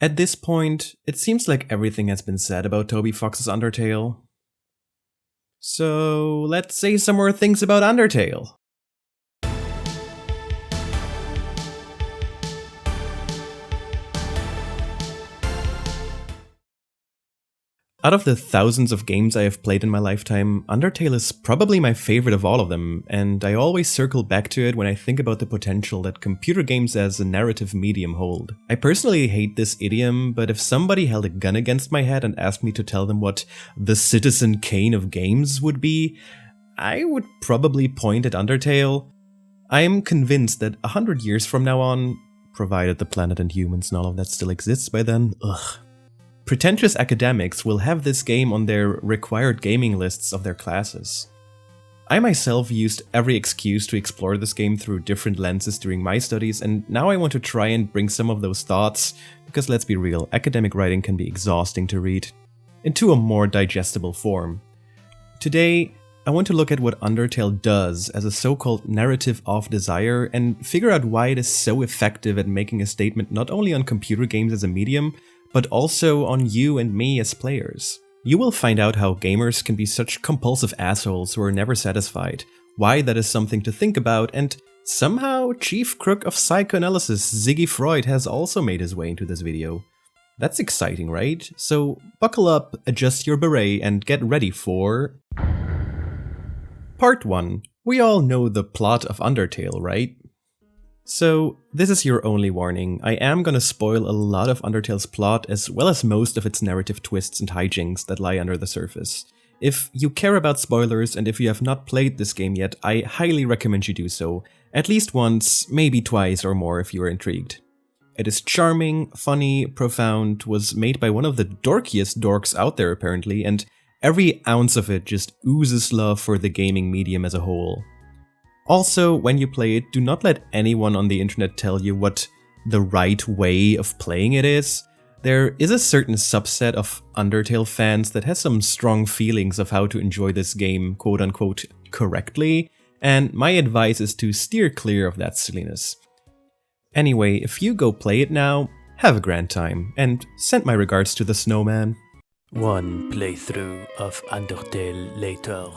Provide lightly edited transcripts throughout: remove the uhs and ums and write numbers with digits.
At this point, it seems like everything has been said about TobyFox's Undertale. So let's say some more things about Undertale. Out of the thousands of games I have played in my lifetime, Undertale is probably my favorite of all of them, and I always circle back to it when I think about the potential that computer games as a narrative medium hold. I personally hate this idiom, but if somebody held a gun against my head and asked me to tell them what the Citizen Kane of games would be, I would probably point at Undertale. I am convinced that 100 years from now on, provided the planet and humans and all of that still exists by then, pretentious academics will have this game on their required gaming lists of their classes. I myself used every excuse to explore this game through different lenses during my studies, and now I want to try and bring some of those thoughts, because let's be real, academic writing can be exhausting to read, into a more digestible form. Today, I want to look at what Undertale does as a so-called narrative of desire and figure out why it is so effective at making a statement not only on computer games as a medium, but also on you and me as players. You will find out how gamers can be such compulsive assholes who are never satisfied, why that is something to think about, and somehow chief crook of psychoanalysis Sigmund Freud has also made his way into this video. That's exciting, right? So buckle up, adjust your beret, and get ready for... Part 1. We all know the plot of Undertale, right? So, this is your only warning. I am gonna spoil a lot of Undertale's plot as well as most of its narrative twists and hijinks that lie under the surface. If you care about spoilers and if you have not played this game yet, I highly recommend you do so. At least once, maybe twice or more if you are intrigued. It is charming, funny, profound, was made by one of the dorkiest dorks out there apparently, and every ounce of it just oozes love for the gaming medium as a whole. Also, when you play it, do not let anyone on the internet tell you what the right way of playing it is. There is a certain subset of Undertale fans that has some strong feelings of how to enjoy this game quote-unquote correctly, and my advice is to steer clear of that silliness. Anyway, if you go play it now, have a grand time, and send my regards to the snowman. One playthrough of Undertale later.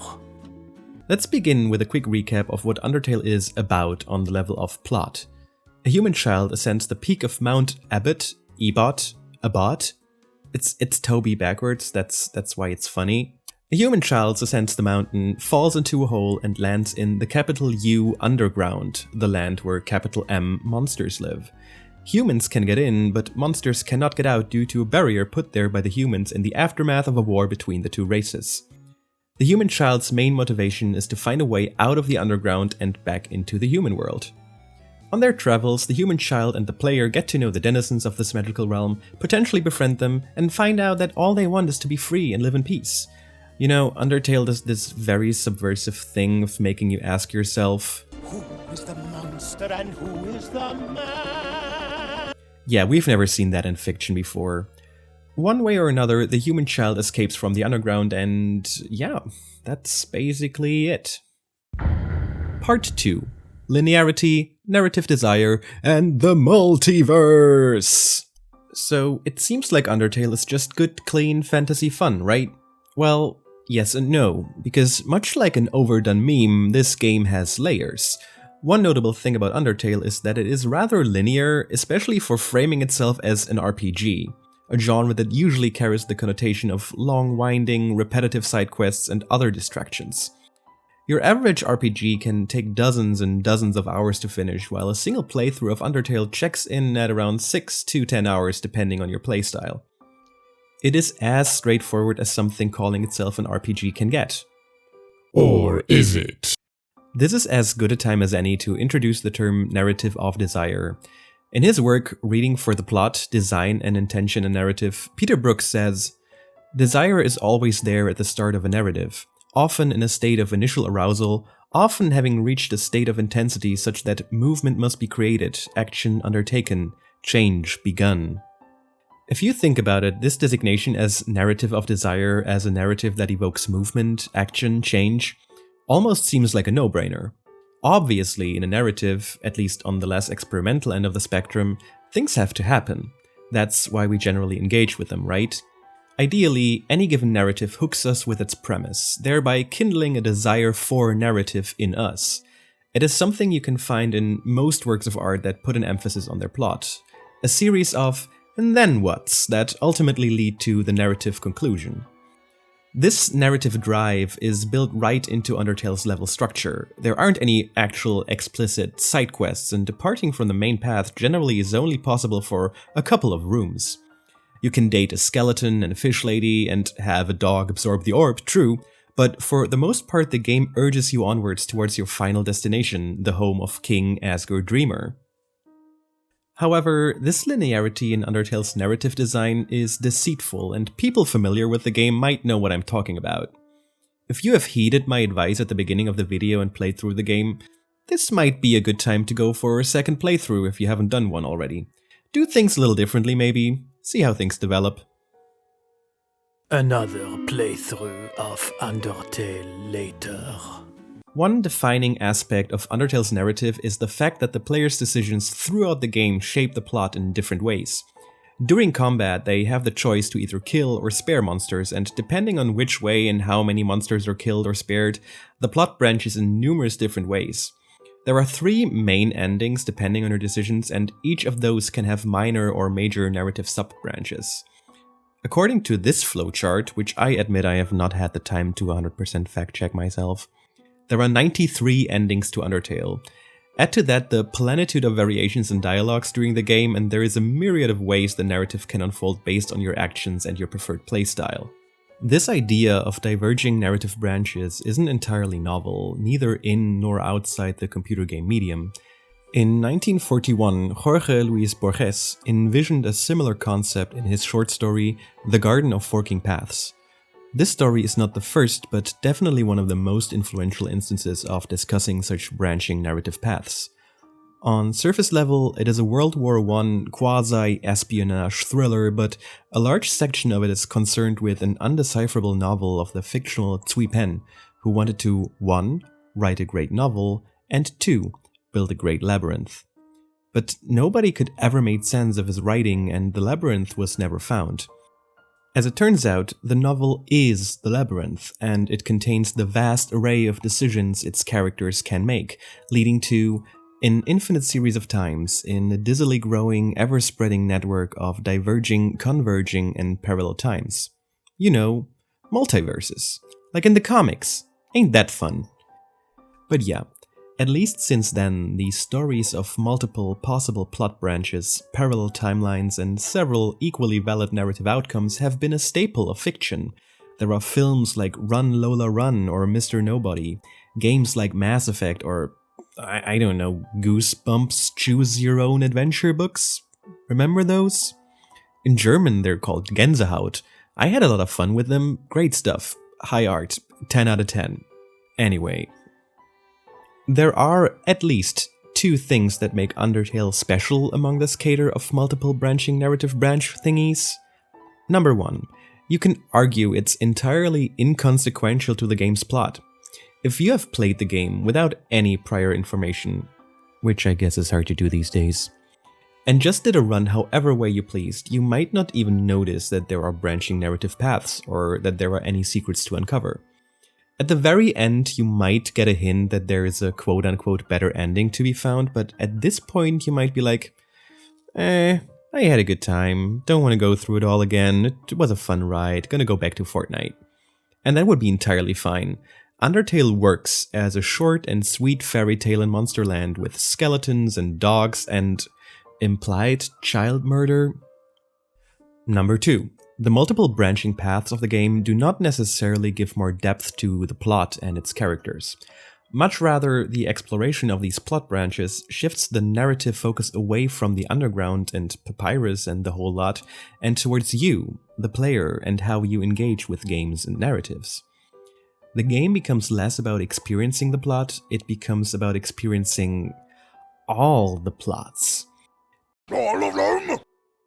Let's begin with a quick recap of what Undertale is about on the level of plot. A human child ascends the peak of Mount Abbot, Abot. It's Toby backwards, that's why it's funny. A human child ascends the mountain, falls into a hole, and lands in the capital U underground, the land where capital M monsters live. Humans can get in, but monsters cannot get out due to a barrier put there by the humans in the aftermath of a war between the two races. The human child's main motivation is to find a way out of the underground and back into the human world. On their travels, the human child and the player get to know the denizens of this magical realm, potentially befriend them, and find out that all they want is to be free and live in peace. You know, Undertale does this very subversive thing of making you ask yourself, who is the monster and who is the man? Yeah, we've never seen that in fiction before. One way or another, the human child escapes from the underground and yeah, that's basically it. Part 2. Linearity, narrative desire, and the multiverse! So, it seems like Undertale is just good, clean fantasy fun, right? Well, yes and no, because much like an overdone meme, this game has layers. One notable thing about Undertale is that it is rather linear, especially for framing itself as an RPG. A genre that usually carries the connotation of long, winding, repetitive side quests and other distractions. Your average RPG can take dozens and dozens of hours to finish, while a single playthrough of Undertale checks in at around 6 to 10 hours depending on your playstyle. It is as straightforward as something calling itself an RPG can get. Or is it? This is as good a time as any to introduce the term narrative of desire. In his work, Reading for the Plot, Design and Intention and Narrative, Peter Brooks says, "Desire is always there at the start of a narrative, often in a state of initial arousal, often having reached a state of intensity such that movement must be created, action undertaken, change begun." If you think about it, this designation as narrative of desire as a narrative that evokes movement, action, change, almost seems like a no-brainer. Obviously, in a narrative, at least on the less experimental end of the spectrum, things have to happen. That's why we generally engage with them, right? Ideally, any given narrative hooks us with its premise, thereby kindling a desire for narrative in us. It is something you can find in most works of art that put an emphasis on their plot. A series of and then whats that ultimately lead to the narrative conclusion. This narrative drive is built right into Undertale's level structure. There aren't any actual explicit side quests, and departing from the main path generally is only possible for a couple of rooms. You can date a skeleton and a fish lady and have a dog absorb the orb, true, but for the most part the game urges you onwards towards your final destination, the home of King Asgore Dreamer. However, this linearity in Undertale's narrative design is deceitful, and people familiar with the game might know what I'm talking about. If you have heeded my advice at the beginning of the video and played through the game, this might be a good time to go for a second playthrough if you haven't done one already. Do things a little differently maybe, see how things develop. Another playthrough of Undertale later. One defining aspect of Undertale's narrative is the fact that the player's decisions throughout the game shape the plot in different ways. During combat, they have the choice to either kill or spare monsters, and depending on which way and how many monsters are killed or spared, the plot branches in numerous different ways. There are 3 main endings depending on your decisions, and each of those can have minor or major narrative sub-branches. According to this flowchart, which I admit I have not had the time to 100% fact-check myself, there are 93 endings to Undertale. Add to that the plenitude of variations and dialogues during the game, and there is a myriad of ways the narrative can unfold based on your actions and your preferred playstyle. This idea of diverging narrative branches isn't entirely novel, neither in nor outside the computer game medium. In 1941, Jorge Luis Borges envisioned a similar concept in his short story The Garden of Forking Paths. This story is not the first, but definitely one of the most influential instances of discussing such branching narrative paths. On surface level, it is a World War I quasi-espionage thriller, but a large section of it is concerned with an undecipherable novel of the fictional Cui Pen, who wanted to 1. Write a great novel, and 2. Build a great labyrinth. But nobody could ever make sense of his writing, and the labyrinth was never found. As it turns out, the novel is the labyrinth, and it contains the vast array of decisions its characters can make, leading to an infinite series of times in a dizzily growing, ever-spreading network of diverging, converging, and parallel times. You know, multiverses. Like in the comics. Ain't that fun? But yeah, at least since then, the stories of multiple possible plot branches, parallel timelines, and several equally valid narrative outcomes have been a staple of fiction. There are films like Run Lola Run or Mr. Nobody, games like Mass Effect or, I don't know, Goosebumps Choose Your Own Adventure books? Remember those? In German they're called Gänsehaut. I had a lot of fun with them, great stuff, high art, 10 out of 10. Anyway. There are at least 2 things that make Undertale special among this cater of multiple branching narrative branch thingies. Number 1, you can argue it's entirely inconsequential to the game's plot. If you have played the game without any prior information, which I guess is hard to do these days, and just did a run however way you pleased, you might not even notice that there are branching narrative paths or that there are any secrets to uncover. At the very end, you might get a hint that there is a quote-unquote better ending to be found, but at this point you might be like, I had a good time, don't want to go through it all again, it was a fun ride, gonna go back to Fortnite. And that would be entirely fine. Undertale works as a short and sweet fairy tale in Monsterland with skeletons and dogs and implied child murder. Number 2. The multiple branching paths of the game do not necessarily give more depth to the plot and its characters. Much rather, the exploration of these plot branches shifts the narrative focus away from the underground and papyrus and the whole lot, and towards you, the player, and how you engage with games and narratives. The game becomes less about experiencing the plot, it becomes about experiencing all the plots. All of them?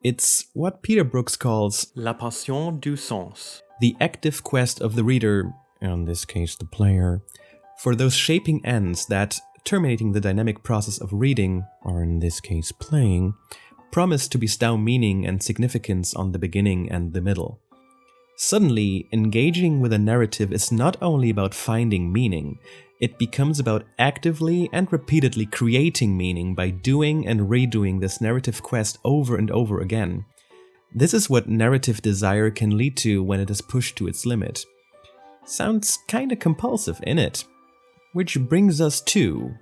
It's what Peter Brooks calls La passion du sens. the active quest of the reader, in this case the player, for those shaping ends that, terminating the dynamic process of reading, or in this case playing, promise to bestow meaning and significance on the beginning and the middle. Suddenly, engaging with a narrative is not only about finding meaning, it becomes about actively and repeatedly creating meaning by doing and redoing this narrative quest over and over again. This is what narrative desire can lead to when it is pushed to its limit. Sounds kinda compulsive, innit? Which brings us to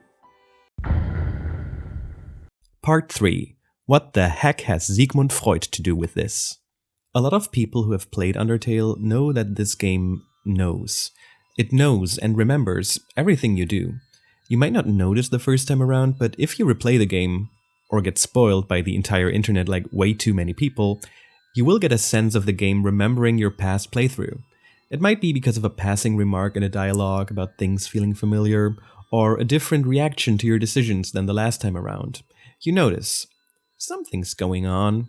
Part 3. What the heck has Sigmund Freud to do with this? A lot of people who have played Undertale know that this game knows. It knows and remembers everything you do. You might not notice the first time around, but if you replay the game, or get spoiled by the entire internet like way too many people, you will get a sense of the game remembering your past playthrough. It might be because of a passing remark in a dialogue about things feeling familiar, or a different reaction to your decisions than the last time around. You notice, something's going on.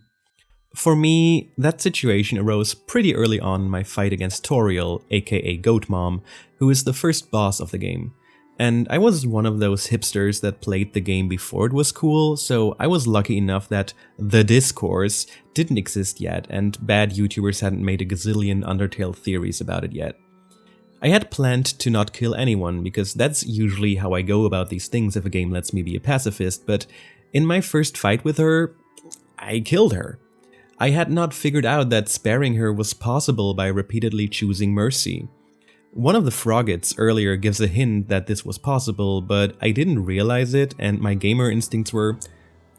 For me, that situation arose pretty early on in my fight against Toriel, aka Goat Mom, who is the first boss of the game. And I was one of those hipsters that played the game before it was cool, so I was lucky enough that the discourse didn't exist yet and bad YouTubers hadn't made a gazillion Undertale theories about it yet. I had planned to not kill anyone, because that's usually how I go about these things if a game lets me be a pacifist, but in my first fight with her, I killed her. I had not figured out that sparing her was possible by repeatedly choosing mercy. One of the Froggets earlier gives a hint that this was possible, but I didn't realize it and my gamer instincts were,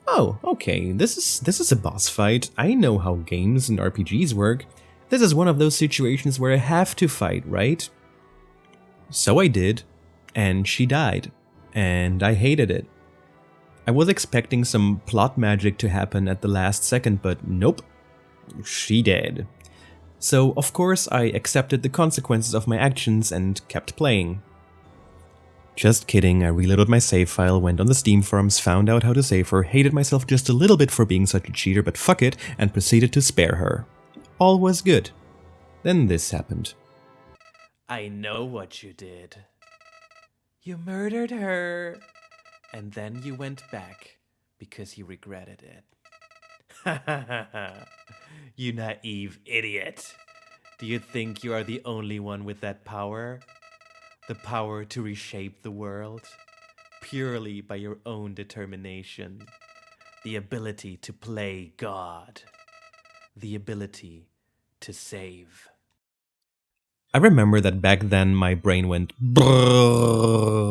oh, okay, this is a boss fight, I know how games and RPGs work. This is one of those situations where I have to fight, right? So I did, and she died, and I hated it. I was expecting some plot magic to happen at the last second, but nope, she did. So of course I accepted the consequences of my actions and kept playing. Just kidding, I reloaded my save file, went on the Steam forums, found out how to save her, hated myself just a little bit for being such a cheater, but fuck it, and proceeded to spare her. All was good. Then this happened. I know what you did. You murdered her. And then you went back because you regretted it. Ha ha ha ha. You naive idiot. Do you think you are the only one with that power? The power to reshape the world? Purely by your own determination. The ability to play God. The ability to save. I remember that back then my brain went brrrr.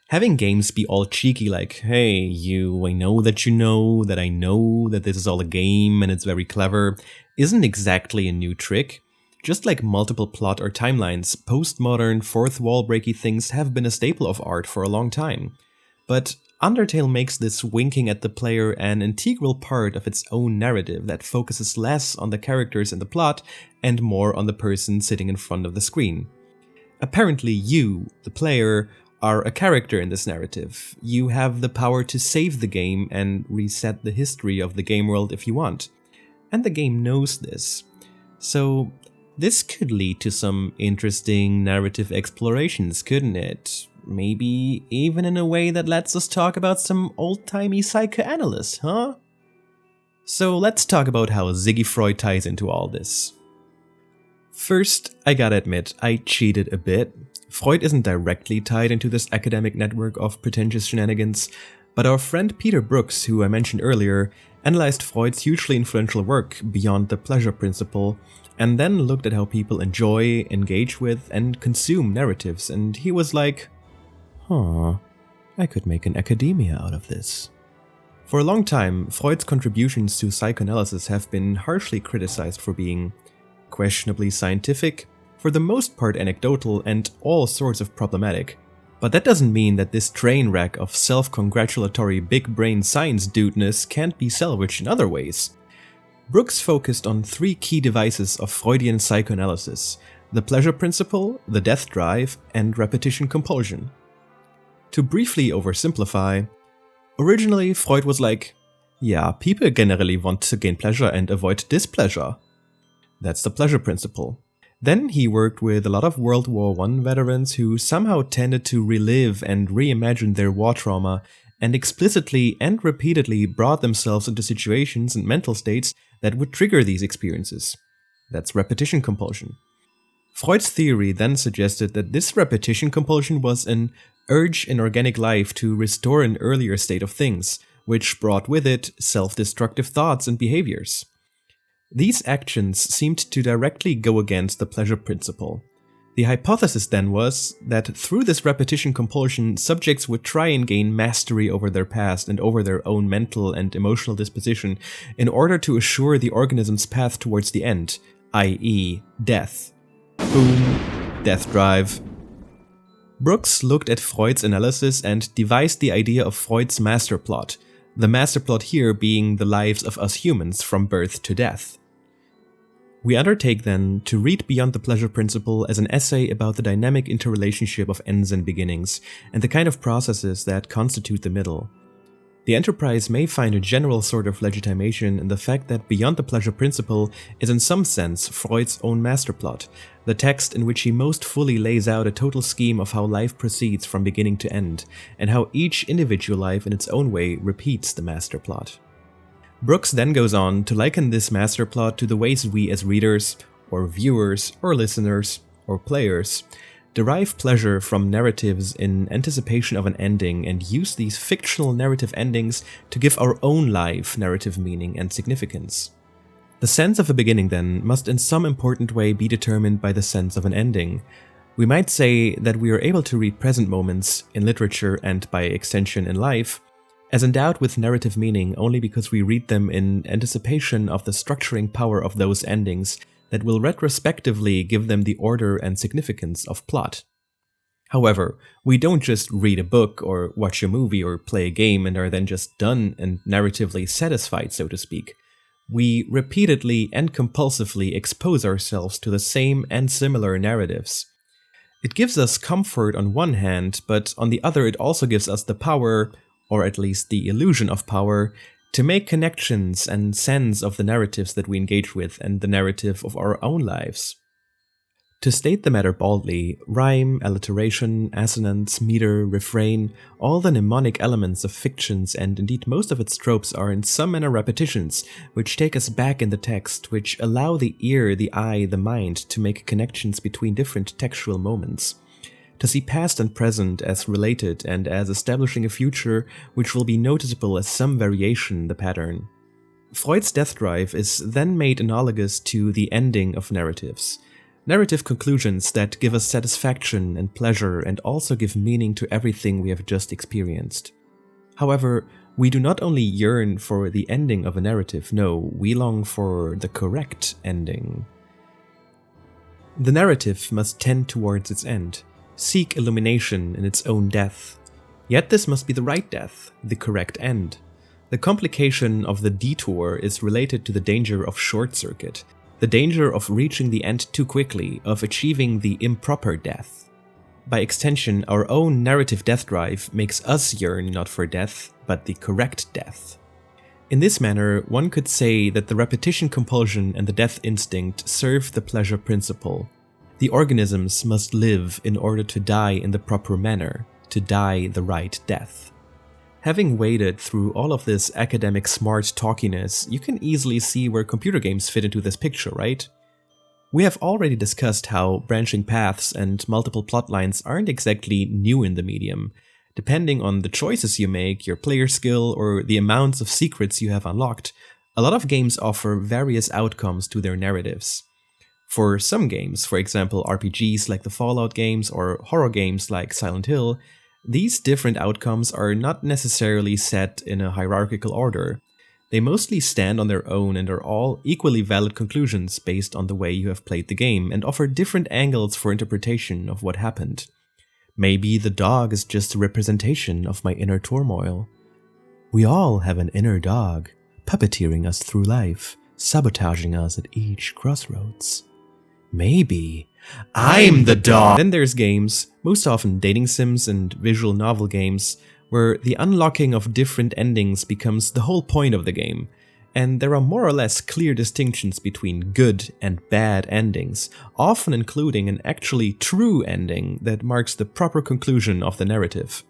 Having games be all cheeky like, hey, I know that I know that this is all a game and it's very clever, isn't exactly a new trick. Just like multiple plot or timelines, postmodern, fourth wall breaky things have been a staple of art for a long time. But Undertale makes this winking at the player an integral part of its own narrative that focuses less on the characters in the plot and more on the person sitting in front of the screen. Apparently you, the player, are a character in this narrative. You have the power to save the game and reset the history of the game world if you want. And the game knows this. So this could lead to some interesting narrative explorations, couldn't it? Maybe even in a way that lets us talk about some old-timey psychoanalysts, huh? So let's talk about how Ziggy Freud ties into all this. First, I gotta admit, I cheated a bit. Freud isn't directly tied into this academic network of pretentious shenanigans, but our friend Peter Brooks, who I mentioned earlier, analyzed Freud's hugely influential work Beyond the Pleasure Principle, and then looked at how people enjoy, engage with, and consume narratives, and he was like, I could make an academia out of this. For a long time, Freud's contributions to psychoanalysis have been harshly criticized for being questionably scientific, for the most part anecdotal, and all sorts of problematic. But that doesn't mean that this train wreck of self-congratulatory big-brain science dudeness can't be salvaged in other ways. Brooks focused on three key devices of Freudian psychoanalysis: the pleasure principle, the death drive, and repetition compulsion. To briefly oversimplify, originally Freud was like, yeah, people generally want to gain pleasure and avoid displeasure. That's the pleasure principle. Then he worked with a lot of World War I veterans who somehow tended to relive and reimagine their war trauma and explicitly and repeatedly brought themselves into situations and mental states that would trigger these experiences. That's repetition compulsion. Freud's theory then suggested that this repetition compulsion was an urge in organic life to restore an earlier state of things, which brought with it self-destructive thoughts and behaviors. These actions seemed to directly go against the pleasure principle. The hypothesis then was that through this repetition compulsion, subjects would try and gain mastery over their past and over their own mental and emotional disposition in order to assure the organism's path towards the end, i.e., death. Boom, death drive. Brooks looked at Freud's analysis and devised the idea of Freud's Masterplot, the Masterplot here being the lives of us humans from birth to death. We undertake then to read Beyond the Pleasure Principle as an essay about the dynamic interrelationship of ends and beginnings, and the kind of processes that constitute the middle. The enterprise may find a general sort of legitimation in the fact that Beyond the Pleasure Principle is in some sense Freud's own masterplot, the text in which he most fully lays out a total scheme of how life proceeds from beginning to end, and how each individual life in its own way repeats the masterplot. Brooks then goes on to liken this masterplot to the ways we as readers, or viewers, or listeners, or players, derive pleasure from narratives in anticipation of an ending and use these fictional narrative endings to give our own life narrative meaning and significance. The sense of a beginning, then, must in some important way be determined by the sense of an ending. We might say that we are able to read present moments, in literature and by extension in life, as endowed with narrative meaning only because we read them in anticipation of the structuring power of those endings that will retrospectively give them the order and significance of plot. However, we don't just read a book or watch a movie or play a game and are then just done and narratively satisfied, so to speak. We repeatedly and compulsively expose ourselves to the same and similar narratives. It gives us comfort on one hand, but on the other it also gives us the power, or at least the illusion of power, to make connections and sense of the narratives that we engage with and the narrative of our own lives. To state the matter baldly, rhyme, alliteration, assonance, meter, refrain, all the mnemonic elements of fictions and indeed most of its tropes are in some manner repetitions, which take us back in the text, which allow the ear, the eye, the mind to make connections between different textual moments. To see past and present as related and as establishing a future which will be noticeable as some variation in the pattern. Freud's death drive is then made analogous to the ending of narratives. Narrative conclusions that give us satisfaction and pleasure and also give meaning to everything we have just experienced. However, we do not only yearn for the ending of a narrative, no, we long for the correct ending. The narrative must tend towards its end, seek illumination in its own death. Yet this must be the right death, the correct end. The complication of the detour is related to the danger of short circuit, the danger of reaching the end too quickly, of achieving the improper death. By extension, our own narrative death drive makes us yearn not for death, but the correct death. In this manner, one could say that the repetition compulsion and the death instinct serve the pleasure principle. The organisms must live in order to die in the proper manner, to die the right death. Having waded through all of this academic smart talkiness, you can easily see where computer games fit into this picture, right? We have already discussed how branching paths and multiple plotlines aren't exactly new in the medium. Depending on the choices you make, your player skill, or the amounts of secrets you have unlocked, a lot of games offer various outcomes to their narratives. For some games, for example RPGs like the Fallout games or horror games like Silent Hill, these different outcomes are not necessarily set in a hierarchical order. They mostly stand on their own and are all equally valid conclusions based on the way you have played the game and offer different angles for interpretation of what happened. Maybe the dog is just a representation of my inner turmoil. We all have an inner dog, puppeteering us through life, sabotaging us at each crossroads. Maybe I'm the dog! Then there's games, most often dating sims and visual novel games, where the unlocking of different endings becomes the whole point of the game, and there are more or less clear distinctions between good and bad endings, often including an actually true ending that marks the proper conclusion of the narrative.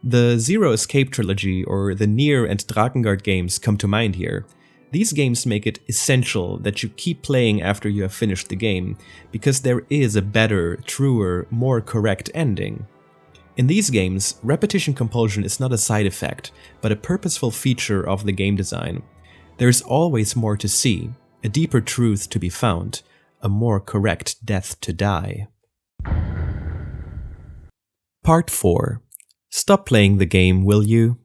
The Zero Escape trilogy or the Nier and Drakengard games come to mind here. These games make it essential that you keep playing after you have finished the game, because there is a better, truer, more correct ending. In these games, repetition compulsion is not a side effect, but a purposeful feature of the game design. There is always more to see, a deeper truth to be found, a more correct death to die. Part 4. Stop playing the game, will you?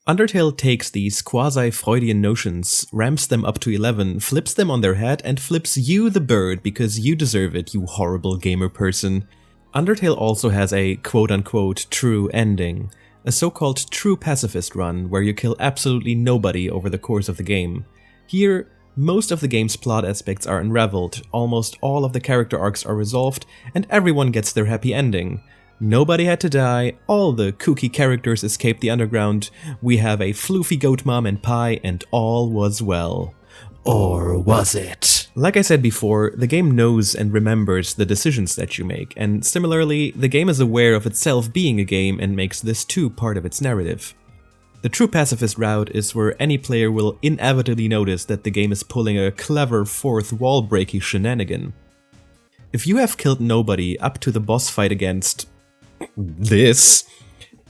Undertale takes these quasi-Freudian notions, ramps them up to 11, flips them on their head, and flips you the bird because you deserve it, you horrible gamer person. Undertale also has a quote-unquote true ending, a so-called true pacifist run where you kill absolutely nobody over the course of the game. Here, most of the game's plot aspects are unraveled, almost all of the character arcs are resolved, and everyone gets their happy ending. Nobody had to die, all the kooky characters escaped the underground, we have a floofy goat mom and pie, and all was well. Or was it? Like I said before, the game knows and remembers the decisions that you make, and similarly, the game is aware of itself being a game and makes this too part of its narrative. The true pacifist route is where any player will inevitably notice that the game is pulling a clever fourth wall-breaky shenanigan. If you have killed nobody up to the boss fight against this,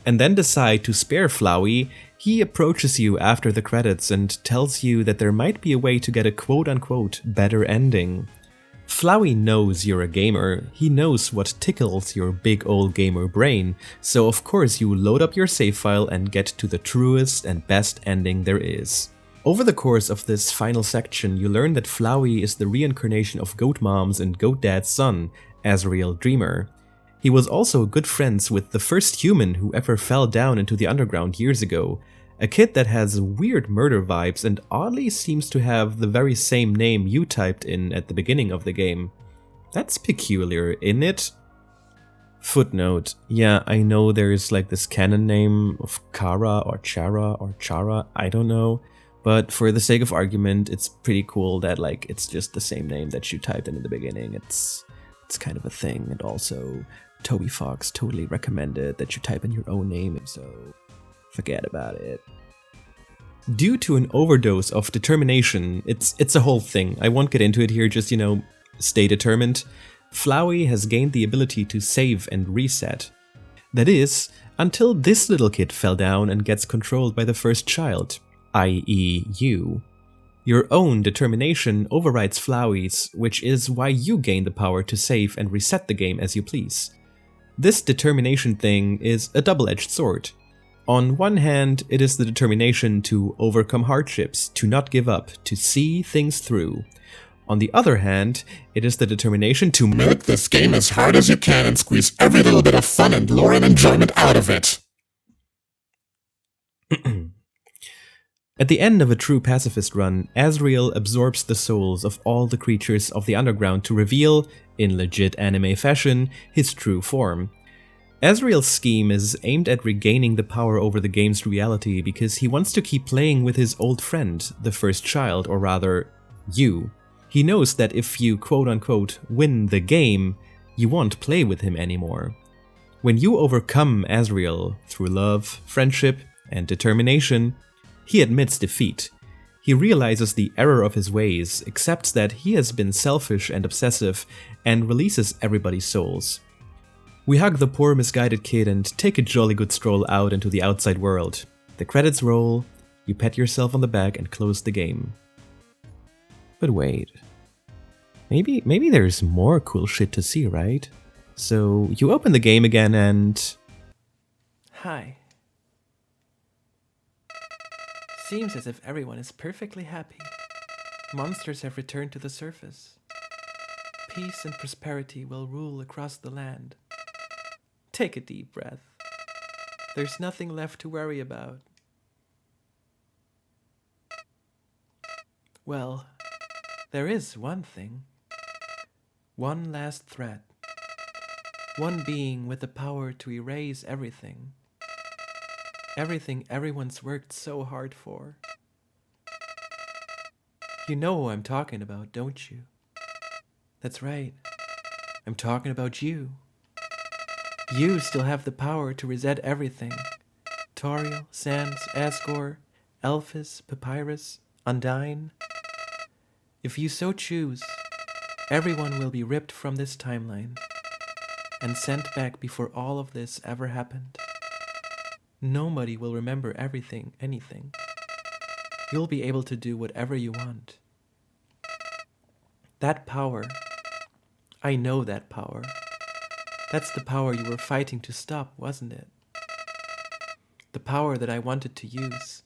and then decide to spare Flowey, he approaches you after the credits and tells you that there might be a way to get a quote-unquote better ending. Flowey knows you're a gamer, he knows what tickles your big old gamer brain, so of course you load up your save file and get to the truest and best ending there is. Over the course of this final section, you learn that Flowey is the reincarnation of Goat Mom's and Goat Dad's son, Azrael Dreamer. He was also good friends with the first human who ever fell down into the underground years ago, a kid that has weird murder vibes and oddly seems to have the very same name you typed in at the beginning of the game. That's peculiar, isn't it? Footnote: yeah, I know there's like this canon name of Kara or Chara, I don't know, but for the sake of argument, it's pretty cool that like it's just the same name that you typed in the beginning. It's kind of a thing, and also TobyFox totally recommended that you type in your own name, so forget about it. Due to an overdose of determination, it's a whole thing, I won't get into it here, just, stay determined. Flowey has gained the ability to save and reset. That is, until this little kid fell down and gets controlled by the first child, i.e. you. Your own determination overrides Flowey's, which is why you gain the power to save and reset the game as you please. This determination thing is a double-edged sword. On one hand, it is the determination to overcome hardships, to not give up, to see things through. On the other hand, it is the determination to Make this game as hard as you can and squeeze every little bit of fun and lore and enjoyment out of it. At the end of a true pacifist run, Azrael absorbs the souls of all the creatures of the underground to reveal, in legit anime fashion, his true form. Azrael's scheme is aimed at regaining the power over the game's reality because he wants to keep playing with his old friend, the first child, or rather, you. He knows that if you quote-unquote win the game, you won't play with him anymore. When you overcome Azrael through love, friendship, and determination, he admits defeat. He realizes the error of his ways, accepts that he has been selfish and obsessive, and releases everybody's souls. We hug the poor misguided kid and take a jolly good stroll out into the outside world. The credits roll, you pat yourself on the back and close the game. But wait, maybe there's more cool shit to see, right? So you open the game again and... Hi. Seems as if everyone is perfectly happy. Monsters have returned to the surface. Peace and prosperity will rule across the land. Take a deep breath. There's nothing left to worry about. Well, there is one thing. One last threat. One being with the power to erase everything. Everything everyone's worked so hard for. You know who I'm talking about, don't you? That's right. I'm talking about you. You still have the power to reset everything, Toriel, Sans, Asgore, Elphys, Papyrus, Undyne. If you so choose, everyone will be ripped from this timeline and sent back before all of this ever happened. Nobody will remember anything. You'll be able to do whatever you want. That power, I know that power. That's the power you were fighting to stop, wasn't it? The power that I wanted to use.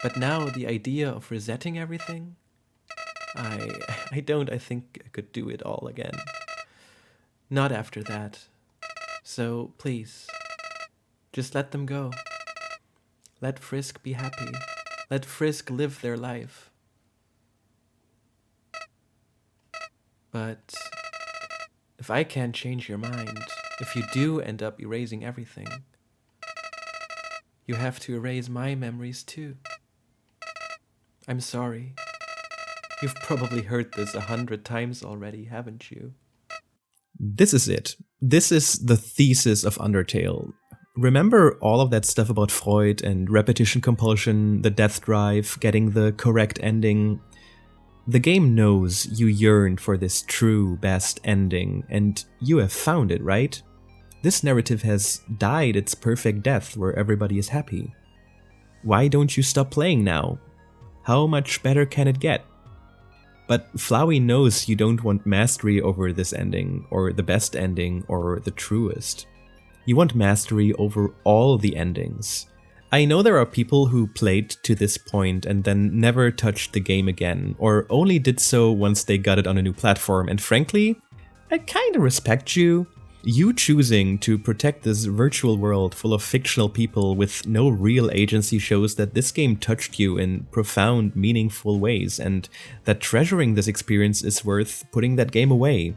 But now the idea of resetting everything? I think I could do it all again. Not after that. So please, just let them go. Let Frisk be happy. Let Frisk live their life. But if I can't change your mind, if you do end up erasing everything, you have to erase my memories too. I'm sorry. You've probably heard this 100 times already, haven't you? This is it. This is the thesis of Undertale. Remember all of that stuff about Freud and repetition compulsion, the death drive, getting the correct ending? The game knows you yearn for this true best ending, and you have found it, right? This narrative has died its perfect death where everybody is happy. Why don't you stop playing now? How much better can it get? But Flowey knows you don't want mastery over this ending, or the best ending, or the truest. You want mastery over all the endings. I know there are people who played to this point and then never touched the game again, or only did so once they got it on a new platform, and frankly, I kinda respect you. You choosing to protect this virtual world full of fictional people with no real agency shows that this game touched you in profound, meaningful ways, and that treasuring this experience is worth putting that game away.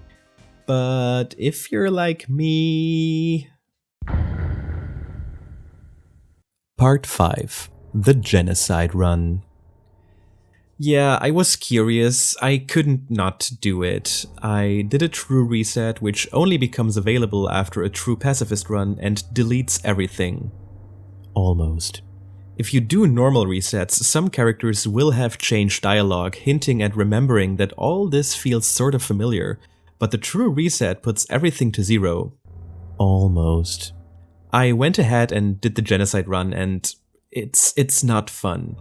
But if you're like me... Part 5. The Genocide Run. Yeah, I was curious. I couldn't not do it. I did a true reset, which only becomes available after a true pacifist run and deletes everything. Almost. If you do normal resets, some characters will have changed dialogue, hinting at remembering that all this feels sort of familiar, but the true reset puts everything to 0. Almost. I went ahead and did the Genocide Run, and it's not fun.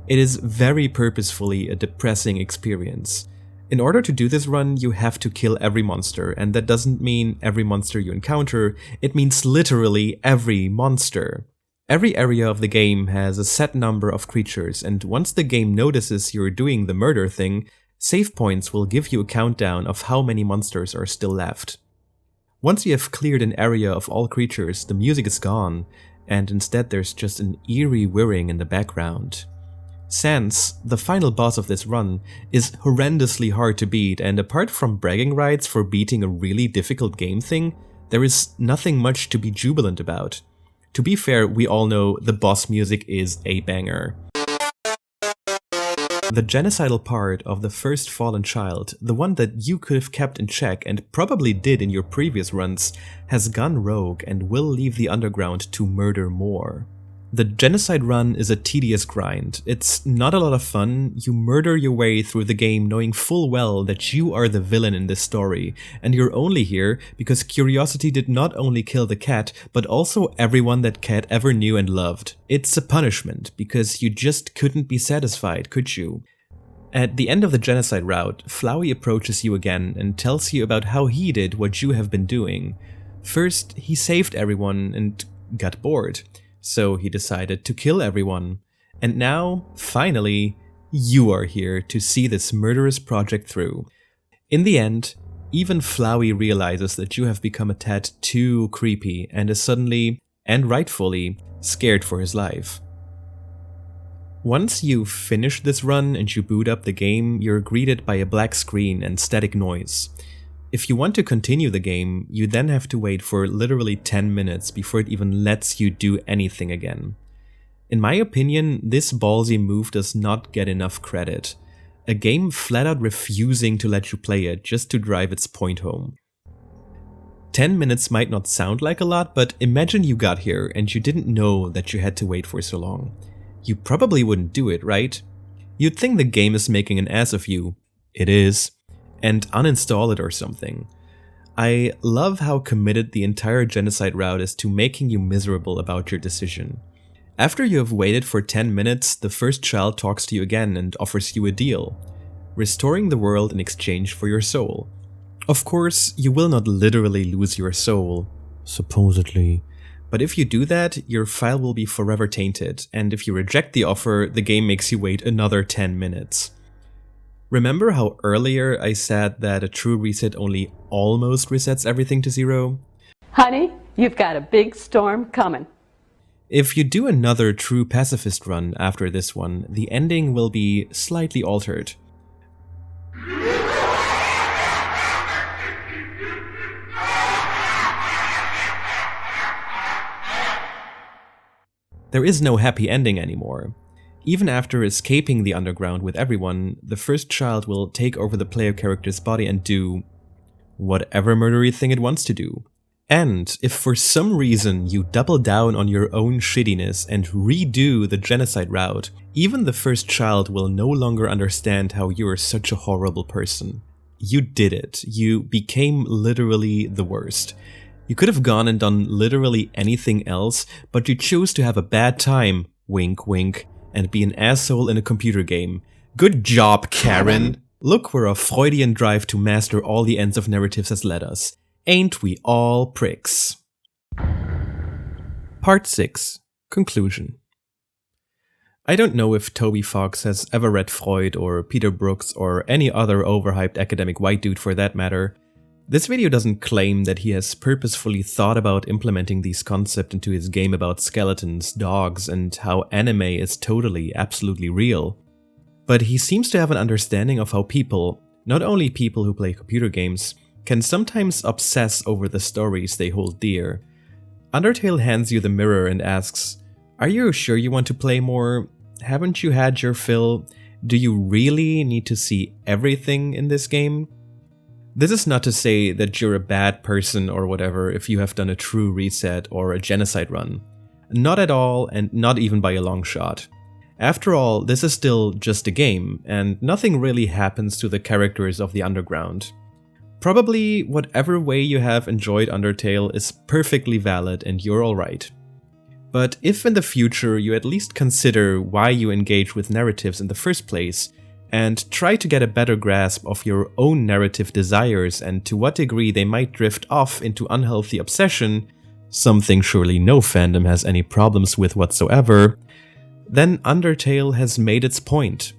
It is very purposefully a depressing experience. In order to do this run, you have to kill every monster, and that doesn't mean every monster you encounter, it means literally every monster. Every area of the game has a set number of creatures, and once the game notices you're doing the murder thing, save points will give you a countdown of how many monsters are still left. Once you have cleared an area of all creatures, the music is gone, and instead there's just an eerie whirring in the background. Sans, the final boss of this run, is horrendously hard to beat, and apart from bragging rights for beating a really difficult game thing, there is nothing much to be jubilant about. To be fair, we all know the boss music is a banger. The genocidal part of the first fallen child, the one that you could have kept in check and probably did in your previous runs, has gone rogue and will leave the underground to murder more. The Genocide Run is a tedious grind. It's not a lot of fun. You murder your way through the game knowing full well that you are the villain in this story, and you're only here because curiosity did not only kill the cat, but also everyone that cat ever knew and loved. It's a punishment, because you just couldn't be satisfied, could you? At the end of the Genocide route, Flowey approaches you again and tells you about how he did what you have been doing. First, he saved everyone and got bored. So he decided to kill everyone. And now, finally, you are here to see this murderous project through. In the end, even Flowey realizes that you have become a tad too creepy and is suddenly, and rightfully, scared for his life. Once you finish this run and you boot up the game, you're greeted by a black screen and static noise. If you want to continue the game, you then have to wait for literally 10 minutes before it even lets you do anything again. In my opinion, this ballsy move does not get enough credit. A game flat out refusing to let you play it just to drive its point home. 10 minutes might not sound like a lot, but imagine you got here and you didn't know that you had to wait for so long. You probably wouldn't do it, right? You'd think the game is making an ass of you. It is. And uninstall it or something. I love how committed the entire Genocide route is to making you miserable about your decision. After you have waited for 10 minutes, the first child talks to you again and offers you a deal. Restoring the world in exchange for your soul. Of course, you will not literally lose your soul, supposedly. But if you do that, your file will be forever tainted, and if you reject the offer, the game makes you wait another 10 minutes. Remember how earlier I said that a true reset only almost resets everything to zero? Honey, you've got a big storm coming. If you do another true pacifist run after this one, the ending will be slightly altered. There is no happy ending anymore. Even after escaping the underground with everyone, the first child will take over the player character's body and do whatever murdery thing it wants to do. And if for some reason you double down on your own shittiness and redo the Genocide route, even the first child will no longer understand how you are such a horrible person. You did it. You became literally the worst. You could have gone and done literally anything else, but you chose to have a bad time, wink wink, and be an asshole in a computer game. Good job, Karen! Look where a Freudian drive to master all the ends of narratives has led us. Ain't we all pricks? Part 6. Conclusion. I don't know if TobyFox has ever read Freud or Peter Brooks or any other overhyped academic white dude for that matter. This video doesn't claim that he has purposefully thought about implementing these concepts into his game about skeletons, dogs, and how anime is totally, absolutely real. But he seems to have an understanding of how people, not only people who play computer games, can sometimes obsess over the stories they hold dear. Undertale hands you the mirror and asks, "Are you sure you want to play more? Haven't you had your fill? Do you really need to see everything in this game?" This is not to say that you're a bad person or whatever if you have done a true reset or a genocide run. Not at all, and not even by a long shot. After all, this is still just a game, and nothing really happens to the characters of the Underground. Probably whatever way you have enjoyed Undertale is perfectly valid and you're alright. But if in the future you at least consider why you engage with narratives in the first place, and try to get a better grasp of your own narrative desires and to what degree they might drift off into unhealthy obsession, something surely no fandom has any problems with whatsoever, then Undertale has made its point.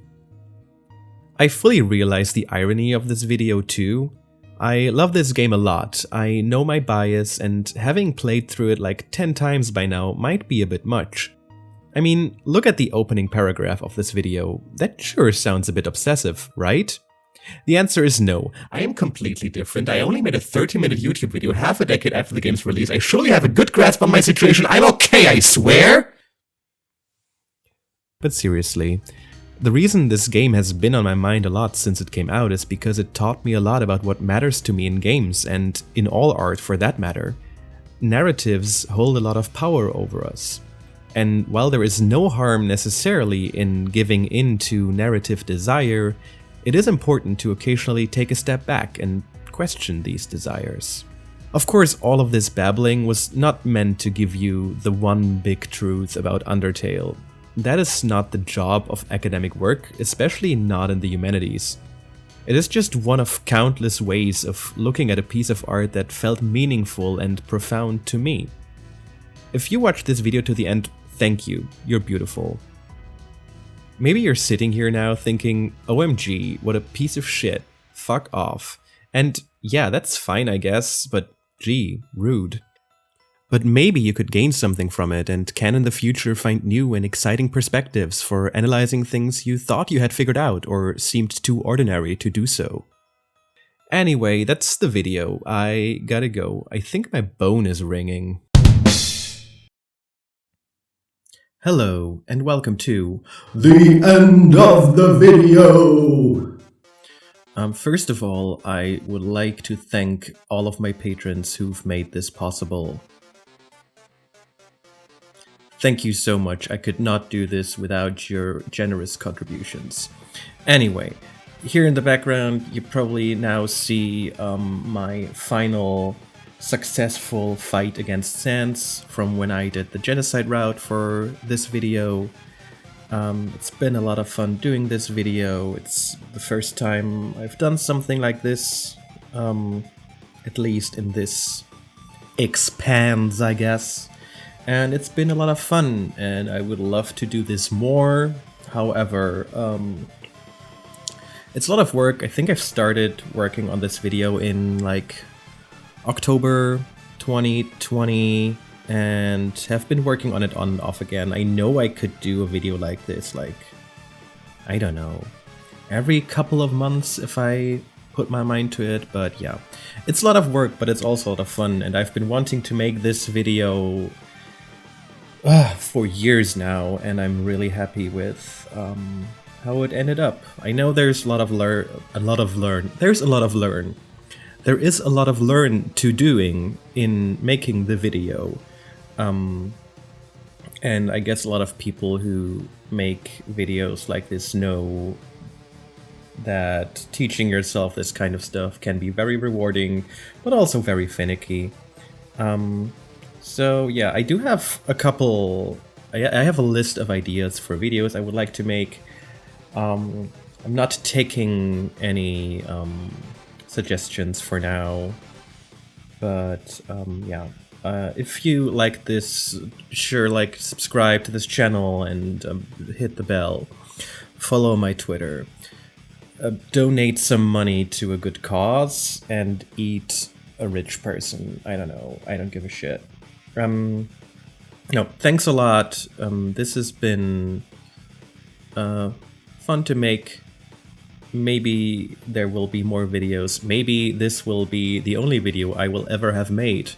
I fully realize the irony of this video too. I love this game a lot, I know my bias, and having played through it like 10 times by now might be a bit much. I mean, look at the opening paragraph of this video. That sure sounds a bit obsessive, right? The answer is no. I am completely different. I only made a 30-minute YouTube video half a decade after the game's release. I surely have a good grasp on my situation. I'm okay, I swear! But seriously, the reason this game has been on my mind a lot since it came out is because it taught me a lot about what matters to me in games, and in all art for that matter. Narratives hold a lot of power over us. And while there is no harm necessarily in giving in to narrative desire, it is important to occasionally take a step back and question these desires. Of course, all of this babbling was not meant to give you the one big truth about Undertale. That is not the job of academic work, especially not in the humanities. It is just one of countless ways of looking at a piece of art that felt meaningful and profound to me. If you watched this video to the end, thank you, you're beautiful. Maybe you're sitting here now thinking, OMG, what a piece of shit, fuck off. And yeah, that's fine I guess, but gee, rude. But maybe you could gain something from it and can in the future find new and exciting perspectives for analyzing things you thought you had figured out or seemed too ordinary to do so. Anyway, that's the video. I gotta go. I think my bone is ringing. Hello, and welcome to the end of the video. First of all, I would like to thank all of my patrons who've made this possible. Thank you so much. I could not do this without your generous contributions. Anyway, here in the background, you probably now see my final successful fight against Sans from when I did the genocide route for this video. It's been a lot of fun doing this video. It's the first time I've done something like this, at least in this expanse, I guess. And it's been a lot of fun, and I would love to do this more. However, it's a lot of work. I think I've started working on this video in like October 2020 and have been working on it on and off again. I know I could do a video like this, like, I don't know, every couple of months if I put my mind to it, but yeah. It's a lot of work, but it's also a lot of fun, and I've been wanting to make this video for years now, and I'm really happy with how it ended up. I know there's a lot of learn to doing in making the video. And I guess a lot of people who make videos like this know that teaching yourself this kind of stuff can be very rewarding, but also very finicky. So yeah, I do have a couple, I have a list of ideas for videos I would like to make. I'm not taking any suggestions for now, but yeah. If you like this, sure, like, subscribe to this channel and hit the bell. Follow my Twitter. Donate some money to a good cause and eat a rich person. I don't know. I don't give a shit. No, thanks a lot. This has been fun to make. Maybe there will be more videos. Maybe this will be the only video I will ever have made,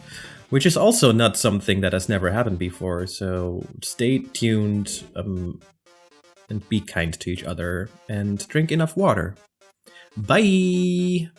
which is also not something that has never happened before. So stay tuned and be kind to each other and drink enough water. Bye!